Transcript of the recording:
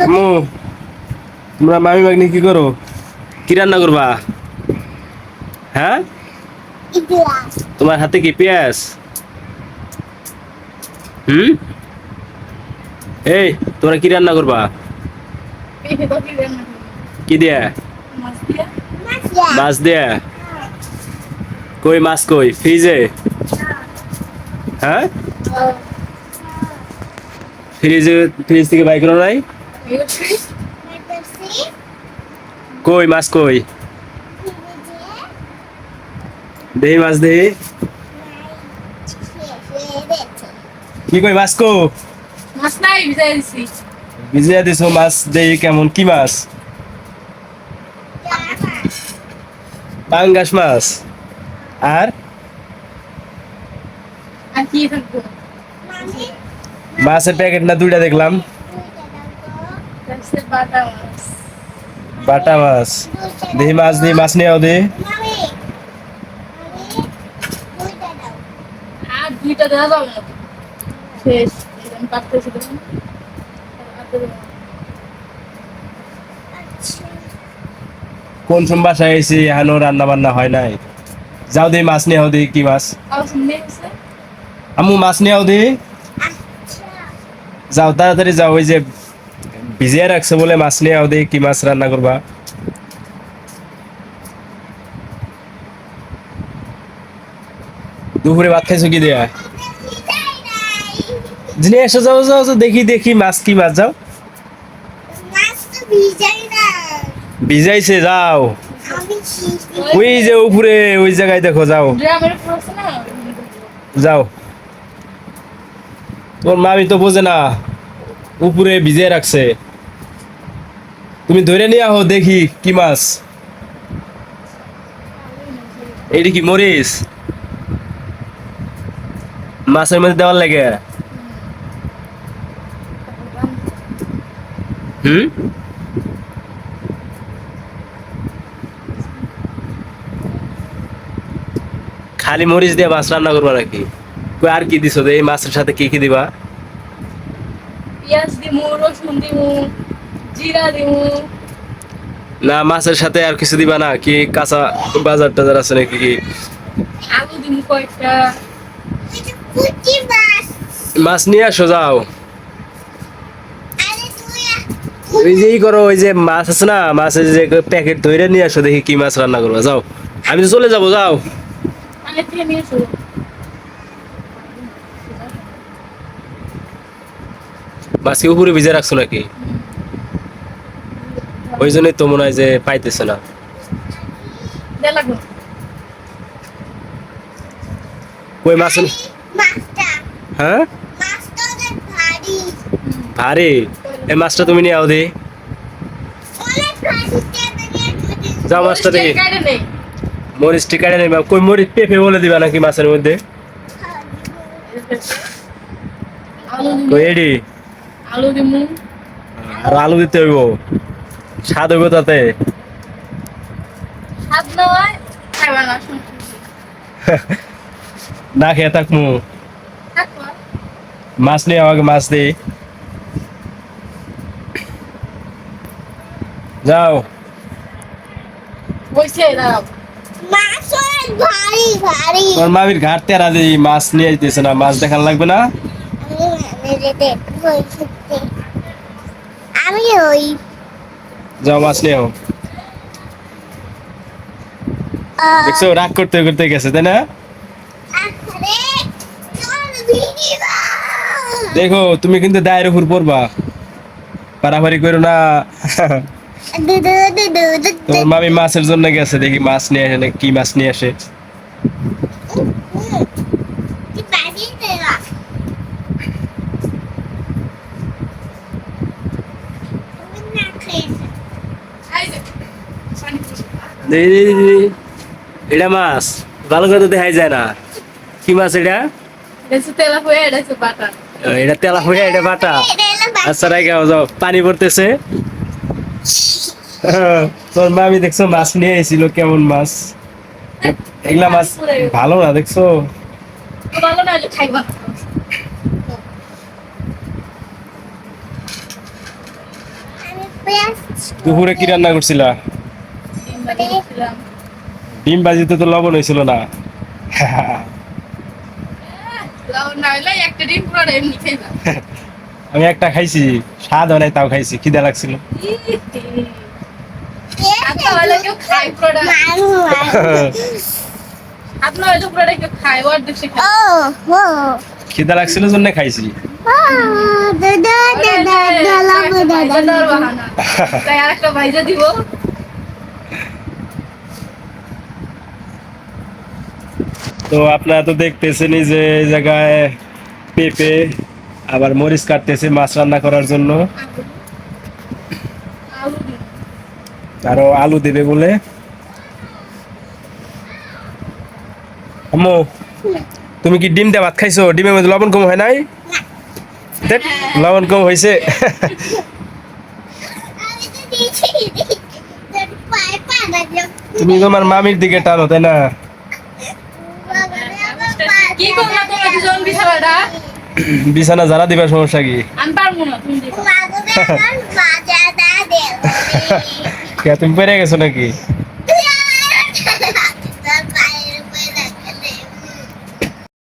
আম্মু, তোমরা মামি মাগনি কি করো? কি রান্না করবা? হ্যাঁ, তোমার হাতে কি পেঁয়াজ? হুম, এই তোমরা কি রান্না করবা? কি দিয়া? মাছ দিয়া? কই মাছ কই? ফ্রিজে? হ্যাঁ, ফ্রিজ থেকে বাই করো নাই? কই মাছ কই? দেহি মাছ দেহি। কি কই মাছ কো? মাছ নাই ভিজাই দিছি। ভিজিয়ে দিছো মাছ দেহি কেমন কি মাছ? পাঙ্গাস মাছ। আর আর কি থাকবো? মাছের প্যাকেট না দুইটা দেখলাম। তারপরে বাটা মাছ। বাটা মাছ। দেহি মাছ দিয়ে মাছ নিয়ে আও দে। আর দুইটা দেওয়া যাবে না তো। শেষ আমি কাটতেছি তখন। কোন সোম বাসায় এসে এখনো রান্না বান্না হয় নাই। যাও দে মাছ নিয়ে আও দে কি মাছ? আবার শুনলে গেছে। আম্মু মাছ নিয়ে আও দে। যাও তাড়াতাড়ি যাও, ওই যে ভিজিয়ে রাখছে বলে মাছ নিয়ে আও দে কি মাছ রান্না করবা? দুপুরে ভাত খাইছো কি দেয়া? জিনে এসো, যাও যাও যাও, দেখি দেখি মাছ কি মাছ, যাও। ভিজাইছে, যাও। ওই যে উপরে ওই জায়গায় দেখো, যাও ড্রামের উপর আছে না? যাও। তোর মামি তো বোঝে না, উপরে ভিজিয়ে রাখছে। তুমি ধরে নিয়ে আহো দেখি কি মাছ। এইটা কি মরিচ? মাছের মধ্যে দেওয়ার লাগে? হুম, খালি মরিচ দিয়ে মাছ রান্না করবা নাকি? কই আর কি দিছো? এই মাছের সাথে কি কি দিবা? পেঁয়াজ দিমু, রসুন দিমু, জিরা দিমু। না, মাছের সাথে আর কিছু দিবা না? কি কাঁচা বাজার টাজার আছে নাকি? কি আলু দিমু কয়েকটা। মাছ নিয়ে আসো, যাও। ওই যে ই করো, ওই যে মাছ আছে না, মাছের যে প্যাকেট ধরে নিয়ে আসো দেখি কি মাছ রান্না করবা, যাও। আমি তো চলে যাবো, যাও। আগে থেকে নিয়ে এসো। মাছ কি উপরে ভিজে রাখছো নাকি? ওই জন্যই তো মনে হয় যে পাইতেছে না। দেয়া লাগবে না। কই মাছ? হ্যাঁ, ভারী। এই মাছটা তুমি নিয়ে আও দে। যাও মাছটা দেখি। কাইটে নেই। মরিচ টিকাটা নেবা? কই মরিচ পেঁপে বলে দিবা নাকি মাছের মধ্যে? আলু দিমু, কই এডি? আলু দিমু। আর আলু দিতে হইব, স্বাদ হইব তাতে। স্বাদ নয়, খাইবা না শুন। না খেয়ে থাকমু। থাকবা। মাছ নিয়ে আমাকে মাছ দে, যাও। বইছে দাঁড়াও। তোর মামির ঘাট তেরা দে, মাছ নিয়ে আইতেছে না, মাছ দেখার লাগবে না? আমি ওই যাও মাছ নিয়ে আও। দেখছো রাগ করতে করতে গেছে, তাই না? দেখো তুমি কিন্তু দায়ের উপর পড়বা, পারাপারি করো না। তোমার মামি মাছের জন্য গেছে, দেখি মাছ নিয়ে আসে না, কি মাছ নিয়ে আসে। এই যে, পানি দিছি। দেখি, দেখি, দেখি। এটা মাছ ভালো করে তো দেখাই যায় না। কি মাছ এটা? এটা হচ্ছে তেলাপিয়া, এটা হচ্ছে বাটা। এটা তেলা হইয়া, এটা বাটা। আচ্ছা রাই গাও, যাও, পানি পড়তেছে। তোর মামি দেখছো মাছ নিয়ে এসেছিল, কেমন মাছ? এগুলা মাছ ভালো না, দেখছো? তো ভালো না হলে খাইবা না। দুপুরে কি রান্না করছিলা? ডিম ভাজি করছিলাম। ডিম ভাজিতে তো লবণ হয়েছিল না। লবণ না হইলে একটা ডিম পুরো এমনি খাইবা। আমি একটা খাইছি, স্বাদ হয় নাই, তাও খাইছি, খিদে লাগছিল। আচ্ছা হলে কেউ খায় পুরোটা। আপনার হয়তো পুরোটা কেউ খায়, ওর দেখছে খায়। খিদে লাগছিল জন্য খাইছি। ভাইজাটার বাহানা। তাই আরেকটা ভাইজা দিব। তো আপনারা তো দেখতেছেনই যে এই জায়গায় পেঁপে আবার মরিচ কাটতেছে মাছ রান্না করার জন্য, আলু দিব। আরো আলু দেবে বলে। আম্মু, তুমি কি ডিম দিয়ে ভাত খাইছো? ডিমের মধ্যে লবণ কম হয় নাই? দেখ, লবণ কম হয়েছে। তুমি তোমার মামির দিকে টানো, তাই না? কি করবো না তোমরা দুজন বিছানাটা? বিছানা যারা দিবা সমস্যা কি? আমি পারবো না, তুমি দিবা। কে, তুমি পেরে গেছো নাকি?